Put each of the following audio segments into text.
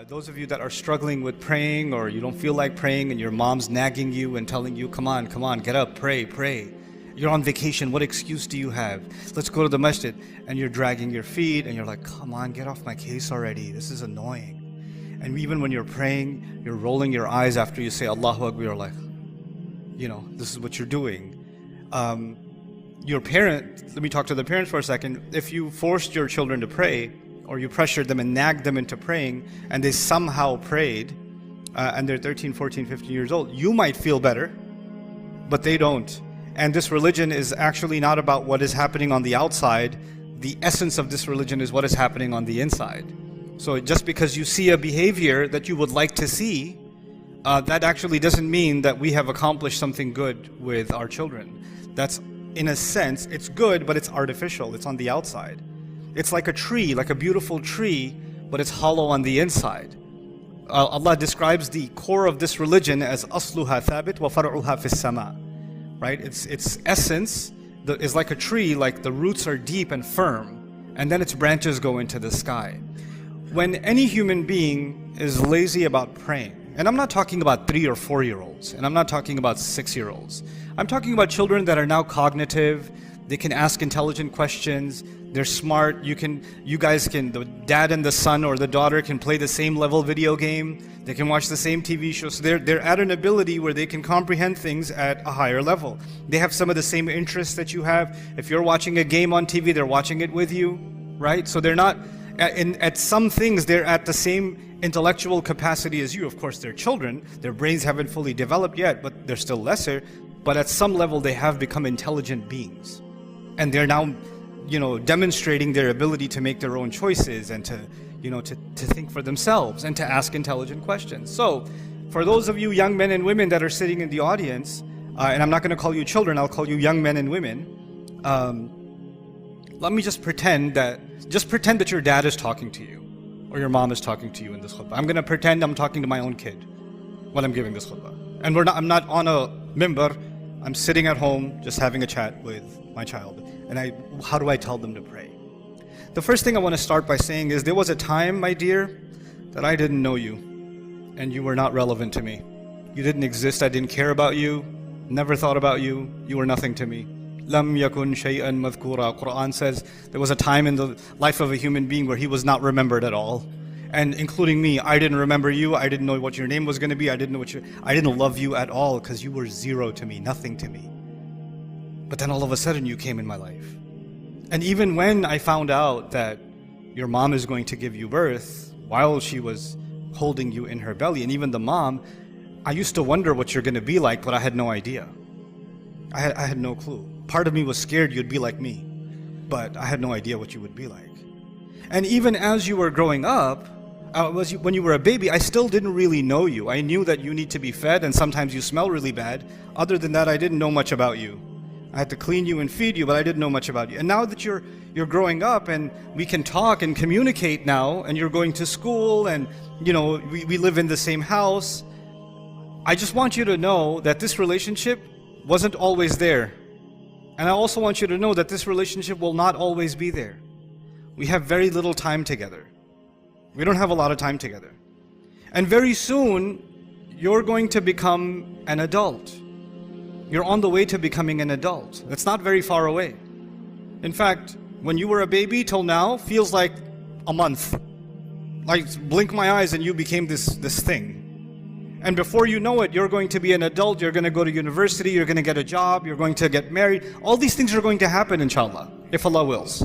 Those of you that are struggling with praying, or you don't feel like praying and your mom's nagging you and telling you, come on, get up, pray. You're on vacation, what excuse do you have? Let's go to the masjid. And you're dragging your feet and you're like, come on, get off my case already. This is annoying. And even when you're praying, you're rolling your eyes after you say Allahu Akbar, you're like, this is what you're doing. Your parent, let me talk to the parents for a second. If you forced your children to pray, or you pressured them and nagged them into praying, and they somehow prayed, and they're 13, 14, 15 years old, you might feel better, but they don't. And this religion is actually not about what is happening on the outside. The essence of this religion is what is happening on the inside. So just because you see a behavior that you would like to see, that actually doesn't mean that we have accomplished something good with our children. That's, in a sense, it's good, but it's artificial. It's on the outside. It's like a tree, like a beautiful tree, but it's hollow on the inside. Allah describes the core of this religion as asluha thabit wa far'uha fis sama. Right? Its essence is like a tree, like the roots are deep and firm, and then its branches go into the sky. When any human being is lazy about praying, and I'm not talking about 3 or 4 year olds, and I'm not talking about 6 year olds. I'm talking about children that are now cognitive. They can ask intelligent questions. They're smart. The dad and the son or the daughter can play the same level video game. They can watch the same TV show. So they're at an ability where they can comprehend things at a higher level. They have some of the same interests that you have. If you're watching a game on TV, they're watching it with you, right? So they're not, at some things, they're at the same intellectual capacity as you. Of course, they're children. Their brains haven't fully developed yet, but they're still lesser. But at some level, they have become intelligent beings. And they're now, demonstrating their ability to make their own choices and to think for themselves and to ask intelligent questions. So, for those of you young men and women that are sitting in the audience, and I'm not going to call you children, I'll call you young men and women, let me just pretend that your dad is talking to you, or your mom is talking to you in this khutbah. I'm going to pretend I'm talking to my own kid while I'm giving this khutbah. And I'm not on a mimbar, I'm sitting at home just having a chat with my child. And how do I tell them to pray? The first thing I want to start by saying is there was a time, my dear, that I didn't know you, and you were not relevant to me. You didn't exist, I didn't care about you, never thought about you, you were nothing to me. Lam yakun shay'an madhkura. Quran says there was a time in the life of a human being where he was not remembered at all. And including me, I didn't remember you, I didn't know what your name was going to be, I didn't love you at all because you were zero to me, nothing to me. But then all of a sudden you came in my life. And even when I found out that your mom is going to give you birth while she was holding you in her belly, and even the mom, I used to wonder what you're going to be like, but I had no idea. I had no clue. Part of me was scared you'd be like me, but I had no idea what you would be like. And even as you were growing up, when you were a baby, I still didn't really know you. I knew that you need to be fed and sometimes you smell really bad. Other than that, I didn't know much about you. I had to clean you and feed you, but I didn't know much about you. And now that you're growing up and we can talk and communicate now, and you're going to school and we live in the same house, I just want you to know that this relationship wasn't always there. And I also want you to know that this relationship will not always be there. We have very little time together. We don't have a lot of time together. And very soon, you're going to become an adult. You're on the way to becoming an adult. It's not very far away. In fact, when you were a baby till now feels like a month. Like blink my eyes and you became this thing. And before you know it, you're going to be an adult, you're going to go to university, you're going to get a job, you're going to get married. All these things are going to happen, inshallah, if Allah wills.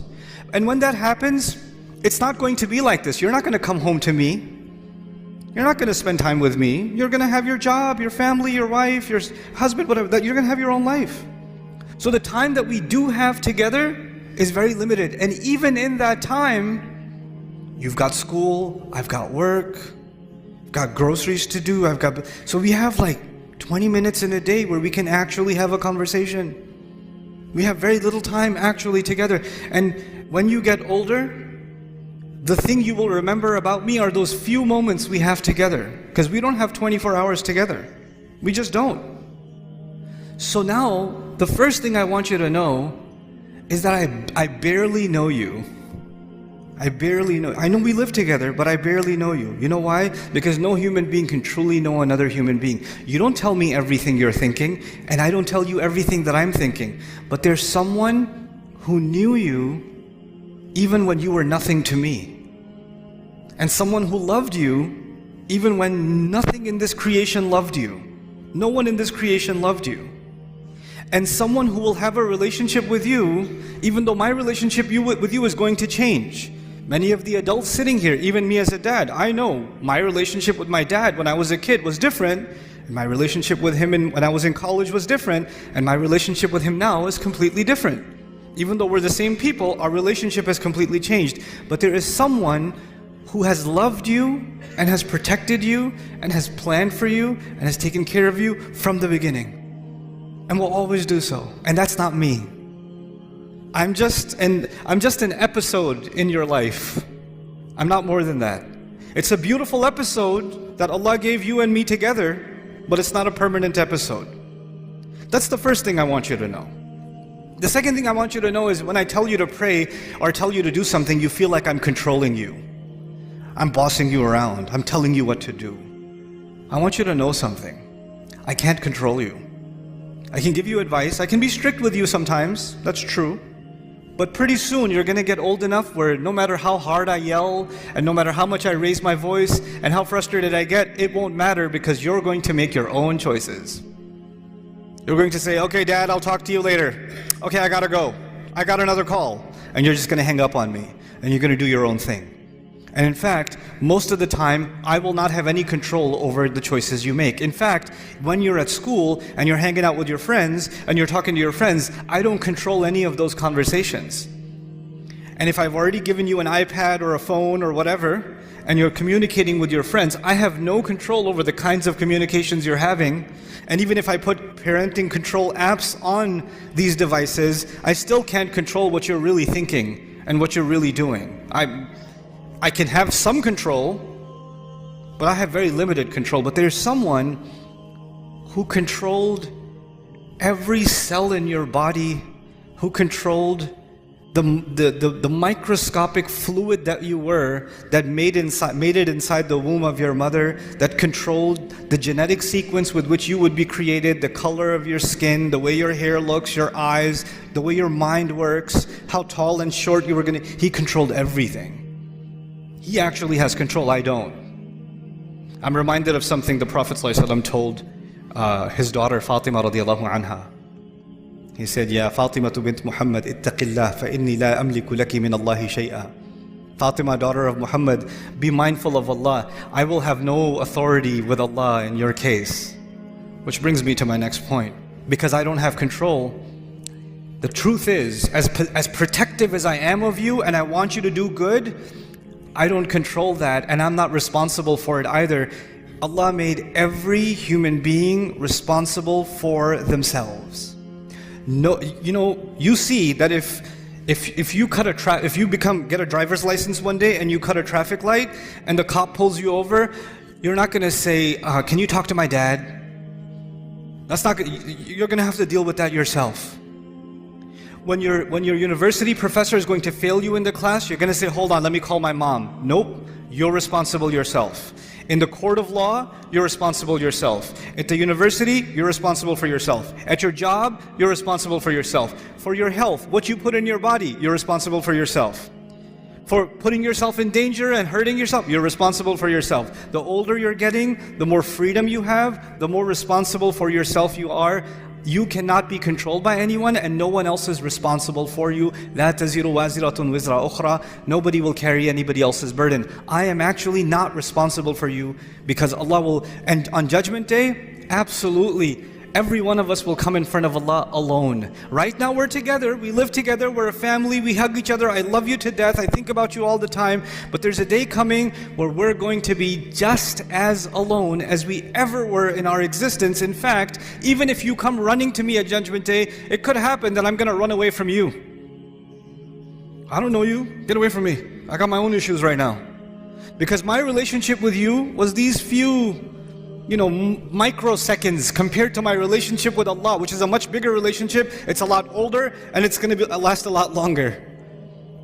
And when that happens, it's not going to be like this. You're not going to come home to me. You're not going to spend time with me. You're going to have your job, your family, your wife, your husband, whatever. You're going to have your own life. So the time that we do have together is very limited. And even in that time, you've got school, I've got work, I've got groceries to do, so we have like 20 minutes in a day where we can actually have a conversation. We have very little time actually together. And when you get older, the thing you will remember about me are those few moments we have together, because we don't have 24 hours together. We just don't. So now, the first thing I want you to know is that I barely know you. I barely know. I know we live together, but I barely know you. You know why? Because no human being can truly know another human being. You don't tell me everything you're thinking, and I don't tell you everything that I'm thinking. But there's someone who knew you even when you were nothing to me. And someone who loved you even when nothing in this creation loved you. No one in this creation loved you. And someone who will have a relationship with you even though my relationship with you is going to change. Many of the adults sitting here, even me as a dad, I know my relationship with my dad when I was a kid was different. My relationship with him when I was in college was different. And my relationship with him now is completely different. Even though we're the same people, our relationship has completely changed. But there is someone who has loved you and has protected you and has planned for you and has taken care of you from the beginning. And will always do so. And that's not me. I'm just an episode in your life. I'm not more than that. It's a beautiful episode that Allah gave you and me together, but it's not a permanent episode. That's the first thing I want you to know. The second thing I want you to know is when I tell you to pray or tell you to do something, you feel like I'm controlling you. I'm bossing you around. I'm telling you what to do. I want you to know something. I can't control you. I can give you advice. I can be strict with you sometimes. That's true. But pretty soon you're going to get old enough where no matter how hard I yell and no matter how much I raise my voice and how frustrated I get, it won't matter because you're going to make your own choices. You're going to say, okay, Dad, I'll talk to you later. Okay, I gotta go. I got another call. And you're just going to hang up on me and you're going to do your own thing. And in fact, most of the time, I will not have any control over the choices you make. In fact, when you're at school and you're hanging out with your friends and you're talking to your friends, I don't control any of those conversations. And if I've already given you an iPad or a phone or whatever, and you're communicating with your friends, I have no control over the kinds of communications you're having. And even if I put parenting control apps on these devices, I still can't control what you're really thinking and what you're really doing. I can have some control, but I have very limited control. But there's someone who controlled every cell in your body, who controlled the microscopic fluid that you were, that made it inside the womb of your mother, that controlled the genetic sequence with which you would be created, the color of your skin, the way your hair looks, your eyes, the way your mind works, how tall and short you were going to. He controlled everything. He actually has control, I don't. I'm reminded of something the Prophet ﷺ told his daughter Fatima radiallahu anha. He said, Ya Fatima bint Muhammad, ittaqillah fa inni la amliku laki min Allahi shay'a. Fatima, daughter of Muhammad, be mindful of Allah. I will have no authority with Allah in your case. Which brings me to my next point. Because I don't have control, the truth is, as protective as I am of you and I want you to do good, I don't control that and I'm not responsible for it either. Allah made every human being responsible for themselves. No, you see that if you get a driver's license one day and you cut a traffic light and the cop pulls you over, you're not going to say, can you talk to my dad? That's not good. You're going to have to deal with that yourself. When your university professor is going to fail you in the class, you're going to say, hold on, let me call my mom. Nope, you're responsible yourself. In the court of law, you're responsible yourself. At the university, you're responsible for yourself. At your job, you're responsible for yourself. For your health, what you put in your body, you're responsible for yourself. For putting yourself in danger and hurting yourself, you're responsible for yourself. The older you're getting, the more freedom you have, the more responsible for yourself you are. You cannot be controlled by anyone and no one else is responsible for you. لا تزر وازرة وزر أخرى. Nobody will carry anybody else's burden. I am actually not responsible for you because Allah will, and on Judgment Day, absolutely, every one of us will come in front of Allah alone. Right now we're together, we live together, we're a family, we hug each other, I love you to death, I think about you all the time, but there's a day coming where we're going to be just as alone as we ever were in our existence. In fact, even if you come running to me at Judgment Day, it could happen that I'm going to run away from you. I don't know you, get away from me. I got my own issues right now. Because my relationship with you was these few microseconds compared to my relationship with Allah, which is a much bigger relationship. It's a lot older and it's going to last a lot longer.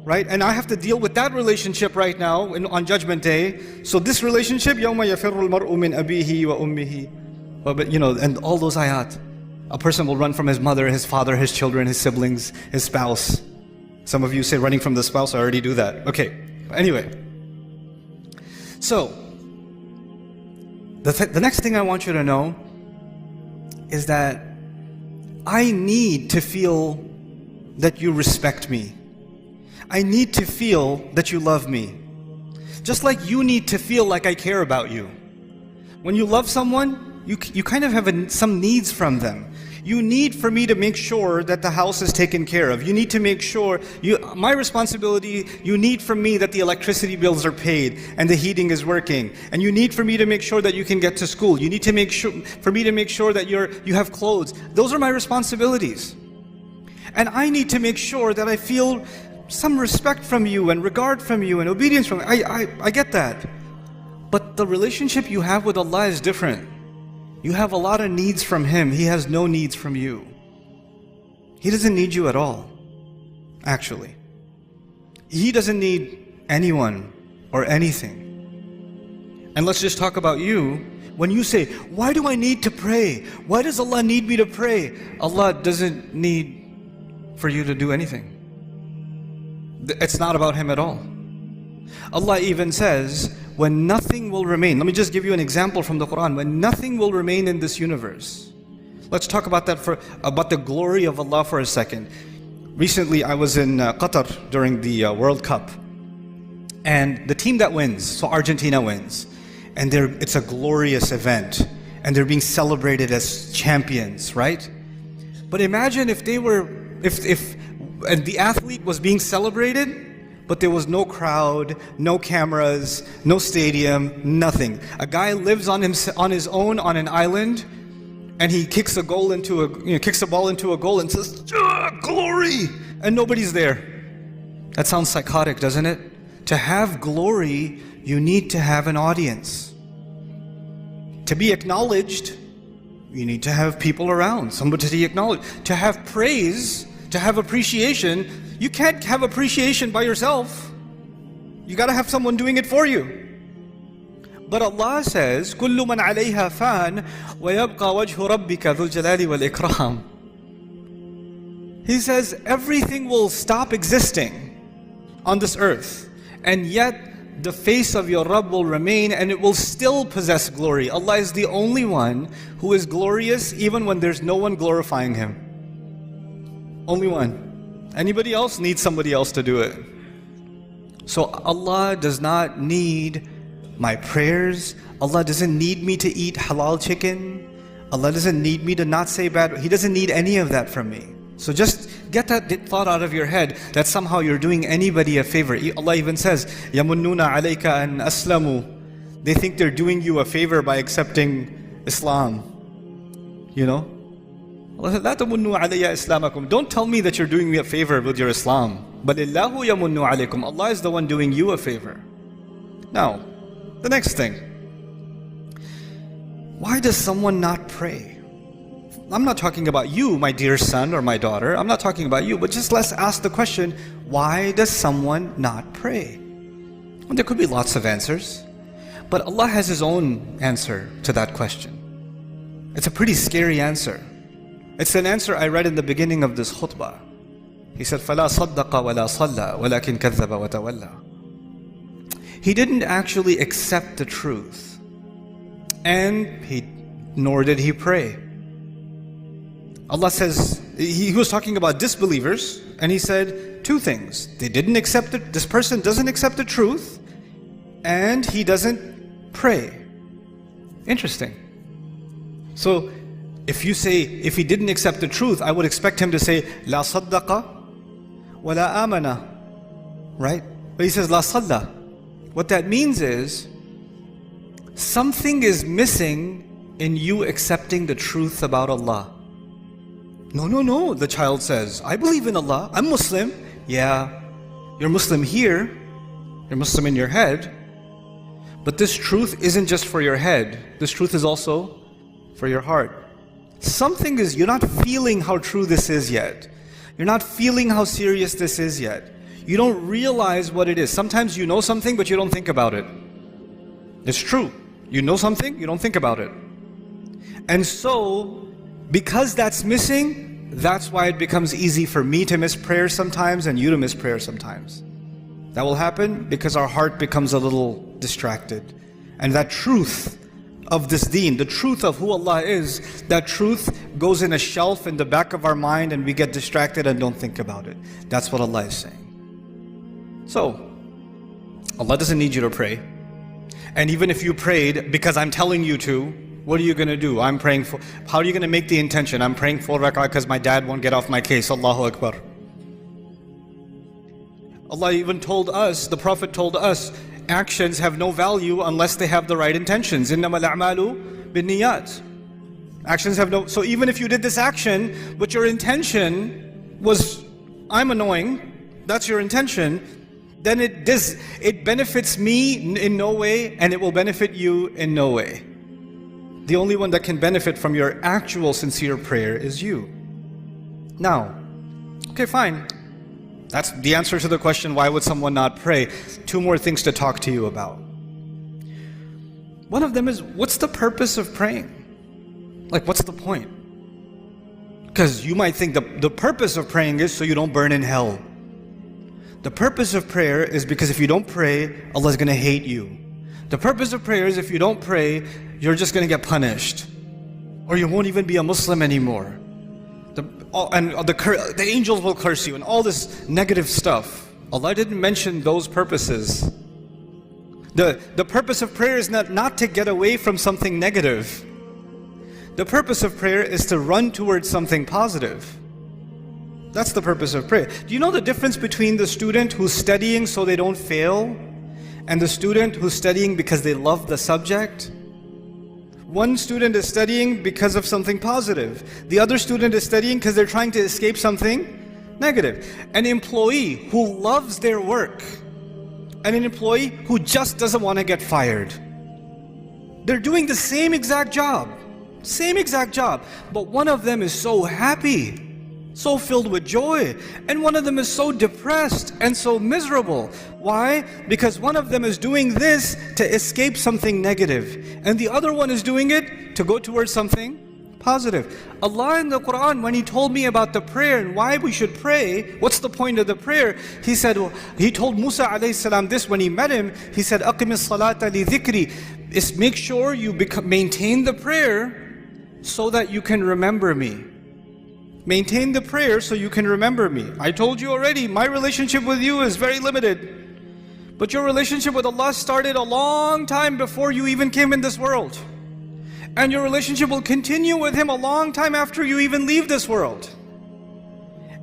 right? And I have to deal with that relationship right now on Judgment Day. So this relationship, يَوْمَ يَفِرُّ الْمَرْءُ مِنْ أَبِيهِ وَأُمِّهِ. But, and all those ayat. A person will run from his mother, his father, his children, his siblings, his spouse. Some of you say running from the spouse, I already do that. Okay, anyway. So, the next thing I want you to know is that I need to feel that you respect me. I need to feel that you love me. Just like you need to feel like I care about you. When you love someone, you kind of have some needs from them. You need for me to make sure that the house is taken care of. You need to make sure, my responsibility, you need from me that the electricity bills are paid and the heating is working. And you need for me to make sure that you can get to school. You need to make sure, for me to make sure that you have clothes. Those are my responsibilities. And I need to make sure that I feel some respect from you and regard from you and obedience from you. I get that. But the relationship you have with Allah is different. You have a lot of needs from Him. He has no needs from you. He doesn't need you at all, actually. He doesn't need anyone or anything. And let's just talk about you. When you say, why do I need to pray? Why does Allah need me to pray? Allah doesn't need for you to do anything. It's not about Him at all. Allah even says, when nothing will remain. Let me just give you an example from the Quran. When nothing will remain in this universe. Let's talk about that about the glory of Allah for a second. Recently I was in Qatar during the World Cup. And the team that wins, so Argentina wins. And it's a glorious event. And they're being celebrated as champions, right? But imagine if the athlete was being celebrated, but there was no crowd, no cameras, no stadium, nothing. A guy lives on his own on an island, and he kicks a ball into a goal and says, "Glory!" and nobody's there. That sounds psychotic, doesn't it? To have glory, you need to have an audience. To be acknowledged, you need to have people around, somebody to be acknowledged. To have praise, to have appreciation, you can't have appreciation by yourself. You got to have someone doing it for you. But Allah says, كُلُّ مَنْ عَلَيْهَا فَانٍ وَيَبْقَى وَجْهُ رَبِّكَ ذُو الْجَلَالِ وَالْإِكْرَامِ. He says, everything will stop existing on this earth, and yet the face of your Rabb will remain and it will still possess glory. Allah is the only one who is glorious even when there's no one glorifying Him. Only one. Anybody else needs somebody else to do it. So Allah does not need my prayers. Allah doesn't need me to eat halal chicken. Allah doesn't need me to not say bad. He doesn't need any of that from me. So just get that thought out of your head that somehow you're doing anybody a favor. Allah even says, يَمُنُّونَ عَلَيْكَ أَنْ أَسْلَمُوا. They think they're doing you a favor by accepting Islam. You know? لَا تَمُنُّوا عَلَيَّ إِسْلَامَكُمْ. Don't tell me that you're doing me a favor with your Islam. بَلِ اللَّهُ يَمُنُّ عَلَيْكُمْ. Allah is the one doing you a favor. Now, the next thing. Why does someone not pray? I'm not talking about you, my dear son or my daughter. I'm not talking about you, but just let's ask the question, why does someone not pray? Well, there could be lots of answers, but Allah has His own answer to that question. It's a pretty scary answer. It's an answer I read in the beginning of this khutbah. He said, فَلَا صَدَّقَ وَلَا صَلَّى وَلَكِنْ كَذَّبَ وَتَوَلَّى. He didn't actually accept the truth, and nor did he pray. Allah says, He was talking about disbelievers, and He said two things. They didn't accept it. This person doesn't accept the truth, and he doesn't pray. Interesting. So, if you say, if he didn't accept the truth, I would expect him to say, La saddaqa wa la amana. Right? But he says, La salla. What that means is, something is missing in you accepting the truth about Allah. No, the child says, I believe in Allah, I'm Muslim. Yeah, you're Muslim here, you're Muslim in your head, but this truth isn't just for your head, this truth is also for your heart. Something is, you're not feeling how true this is yet. You're not feeling how serious this is yet. You don't realize what it is. Sometimes you know something, but you don't think about it. It's true. You know something, you don't think about it. And so, because that's missing, that's why it becomes easy for me to miss prayer sometimes and you to miss prayer sometimes. That will happen because our heart becomes a little distracted. And that truth of this deen, the truth of who Allah is, that truth goes in a shelf in the back of our mind and we get distracted and don't think about it. That's what Allah is saying. So, Allah doesn't need you to pray. And even if you prayed because I'm telling you to, what are you going to do? I'm praying for, how are you going to make the intention? I'm praying 4 rak'ah because my dad won't get off my case. Allahu Akbar. Allah even told us, the Prophet told us, actions have no value unless they have the right intentions. إِنَّمَا الْأَعْمَالُ بِالنِّيَّاتِ. Actions have no, so even if you did this action, but your intention was, I'm annoying, that's your intention, then it benefits me in no way and it will benefit you in no way. The only one that can benefit from your actual sincere prayer is you. Now, okay, fine. That's the answer to the question, why would someone not pray? 2 more things to talk to you about. One of them is, what's the purpose of praying? Like, what's the point? Because you might think the purpose of praying is so you don't burn in hell. The purpose of prayer is because if you don't pray, Allah is going to hate you. The purpose of prayer is if you don't pray, you're just going to get punished. Or you won't even be a Muslim anymore. The angels will curse you and all this negative stuff. Allah didn't mention those purposes. The purpose of prayer is not to get away from something negative. The purpose of prayer is to run towards something positive. That's the purpose of prayer. Do you know the difference between the student who's studying so they don't fail and the student who's studying because they love the subject? One student is studying because of something positive. The other student is studying because they're trying to escape something negative. An employee who loves their work and an employee who just doesn't want to get fired. They're doing the same exact job. Same exact job. But one of them is so happy, so filled with joy, and one of them is so depressed and so miserable. Why? Because one of them is doing this to escape something negative, and the other one is doing it to go towards something positive. Allah in the Quran, when He told me about the prayer and why we should pray, what's the point of the prayer? He said, He told Musa alayhi salam this when he met him. He said, أَقِمِ الصَّلَاةَ لِذِكْرِ. Is make sure you maintain the prayer so that you can remember me. Maintain the prayer so you can remember me. I told you already, my relationship with you is very limited. But your relationship with Allah started a long time before you even came in this world. And your relationship will continue with Him a long time after you even leave this world.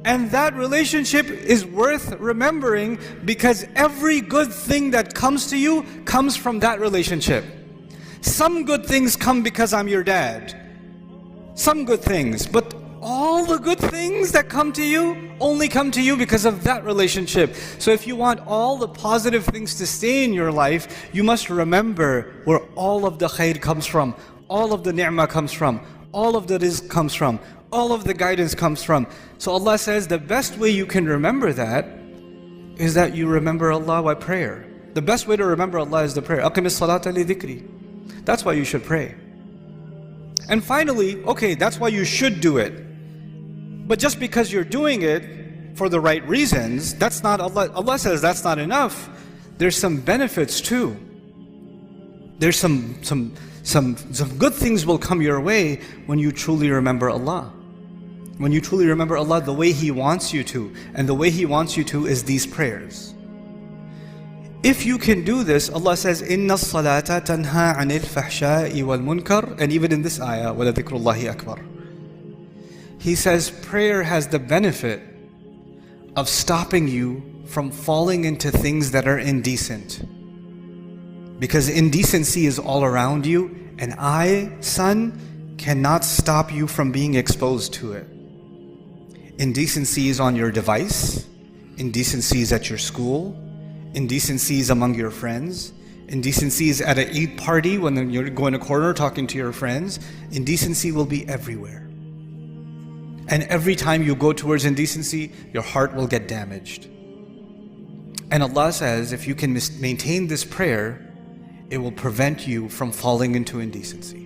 And that relationship is worth remembering because every good thing that comes to you comes from that relationship. Some good things come because I'm your dad. Some good things, but all the good things that come to you only come to you because of that relationship. So if you want all the positive things to stay in your life, you must remember where all of the khair comes from, all of the ni'mah comes from, all of the rizq comes from, all of the guidance comes from. So Allah says the best way you can remember that is that you remember Allah by prayer. The best way to remember Allah is the prayer. أَقِمِ الصَّلَاةَ لِذِكْرِ. That's why you should pray. And finally, okay, that's why you should do it. But just because you're doing it for the right reasons, that's not Allah. Allah says that's not enough. There's some benefits too. There's some good things will come your way when you truly remember Allah. When you truly remember Allah the way He wants you to. And the way He wants you to is these prayers. If you can do this, Allah says, إِنَّ الصَّلَاةَ تَنْهَى عَنِ الْفَحْشَاءِ وَالْمُنْكَرِ. And even in this ayah, وَلَذِكْرُ اللَّهِ أَكْبَرُ. He says prayer has the benefit of stopping you from falling into things that are indecent. Because indecency is all around you, and I, son, cannot stop you from being exposed to it. Indecency is on your device. Indecency is at your school. Indecency is among your friends. Indecency is at an Eid party when you're going to a corner talking to your friends. Indecency will be everywhere. And every time you go towards indecency, your heart will get damaged. And Allah says, if you can maintain this prayer, it will prevent you from falling into indecency.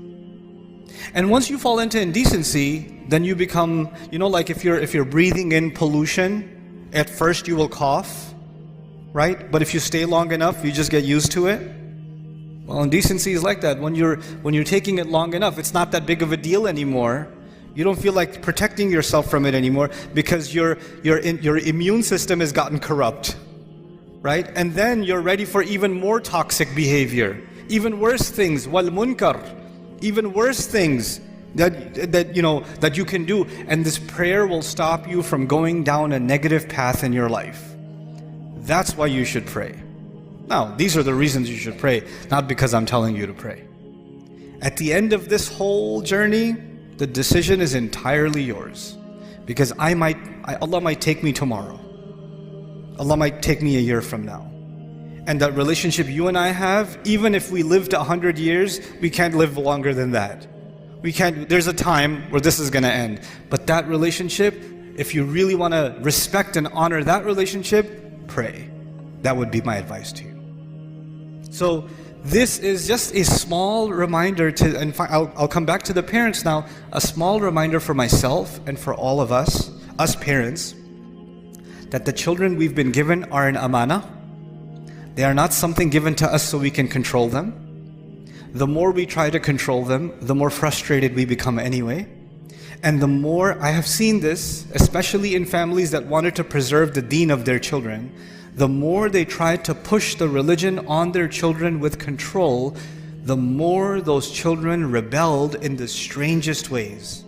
And once you fall into indecency, then you become, like if you're breathing in pollution, at first you will cough, right? But if you stay long enough, you just get used to it. Well, indecency is like that. When you're taking it long enough, it's not that big of a deal anymore. You don't feel like protecting yourself from it anymore because your immune system has gotten corrupt, right? And then you're ready for even more toxic behavior, even worse things, wal munkar, even worse things that you can do. And this prayer will stop you from going down a negative path in your life. That's why you should pray. Now, these are the reasons you should pray, not because I'm telling you to pray. At the end of this whole journey, the decision is entirely yours. Because Allah might take me tomorrow. Allah might take me a year from now. And that relationship you and I have, even if we lived 100 years, we can't live longer than that. There's a time where this is going to end. But that relationship, if you really want to respect and honor that relationship, pray. That would be my advice to you. So this is just a small reminder and I'll come back to the parents now, a small reminder for myself and for all of us parents, that the children we've been given are an amana. They are not something given to us so we can control them. The more we try to control them, the more frustrated we become anyway. And the more, I have seen this, especially in families that wanted to preserve the deen of their children, the more they tried to push the religion on their children with control, the more those children rebelled in the strangest ways.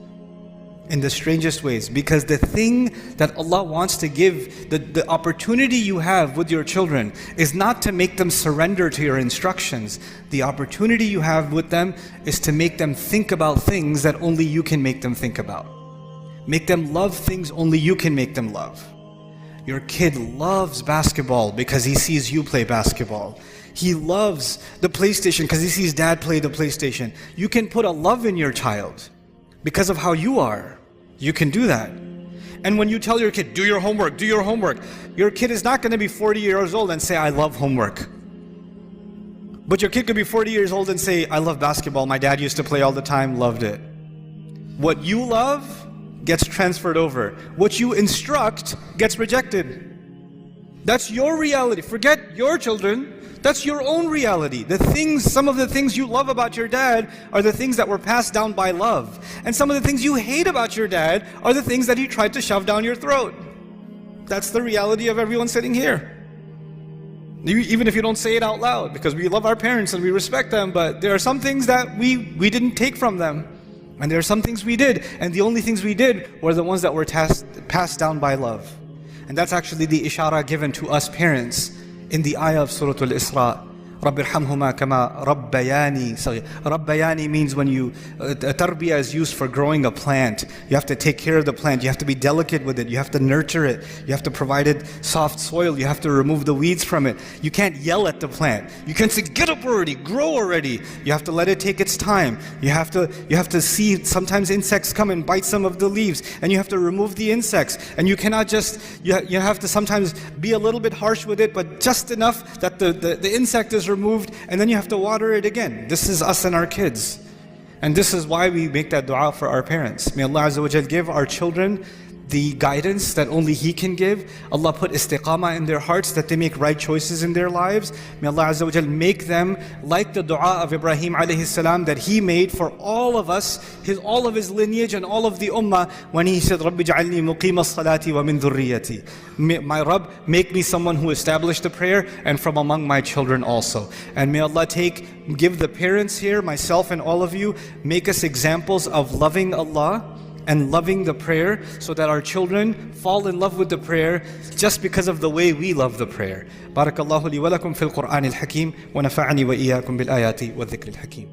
Because the thing that Allah wants to give, the opportunity you have with your children is not to make them surrender to your instructions. The opportunity you have with them is to make them think about things that only you can make them think about. Make them love things only you can make them love. Your kid loves basketball because he sees you play basketball. He loves the PlayStation because he sees dad play the PlayStation. You can put a love in your child because of how you are. You can do that. And when you tell your kid, do your homework, your kid is not going to be 40 years old and say, I love homework. But your kid could be 40 years old and say, I love basketball. My dad used to play all the time, loved it. What you love gets transferred over. What you instruct gets rejected. That's your reality. Forget your children. That's your own reality. Some of the things you love about your dad are the things that were passed down by love. And some of the things you hate about your dad are the things that he tried to shove down your throat. That's the reality of everyone sitting here. Even if you don't say it out loud, because we love our parents and we respect them, but there are some things that we didn't take from them. And there are some things we did, and the only things we did were the ones that were passed down by love. And that's actually the ishara given to us parents in the ayah of Surah Al-Isra. رَبِّ ارْحَمْهُمَا كَمَا رَبَّيَانِي صَغِيرًا. Rabbayani means when tarbiyah is used for growing a plant. You have to take care of the plant. You have to be delicate with it. You have to nurture it. You have to provide it soft soil. You have to remove the weeds from it. You can't yell at the plant. You can't say, get up already, grow already. You have to let it take its time. You have to see sometimes insects come and bite some of the leaves, and you have to remove the insects. And you cannot just, you have to sometimes be a little bit harsh with it, but just enough that the insect is removed, and then you have to water it again. This is us and our kids. And this is why we make that dua for our parents. May Allah Azza wa Jal give our children the guidance that only He can give. Allah put istiqamah in their hearts, that they make right choices in their lives. May Allah Azza wa Jal make them like the dua of Ibrahim alayhi salam that he made for all of us, all of his lineage and all of the ummah, when he said, Rabbi ja'alni muqima as-salati wa min dhurriyyati. My Rabb, make me someone who established the prayer and from among my children also. And may Allah give the parents here, myself and all of you, make us examples of loving Allah and loving the prayer, so that our children fall in love with the prayer just because of the way we love the prayer. Barakallahu li wa lakum fil Qur'an al-Hakim wa nafa'ani wa iyyakum bil ayati wa dhikr al-Hakim.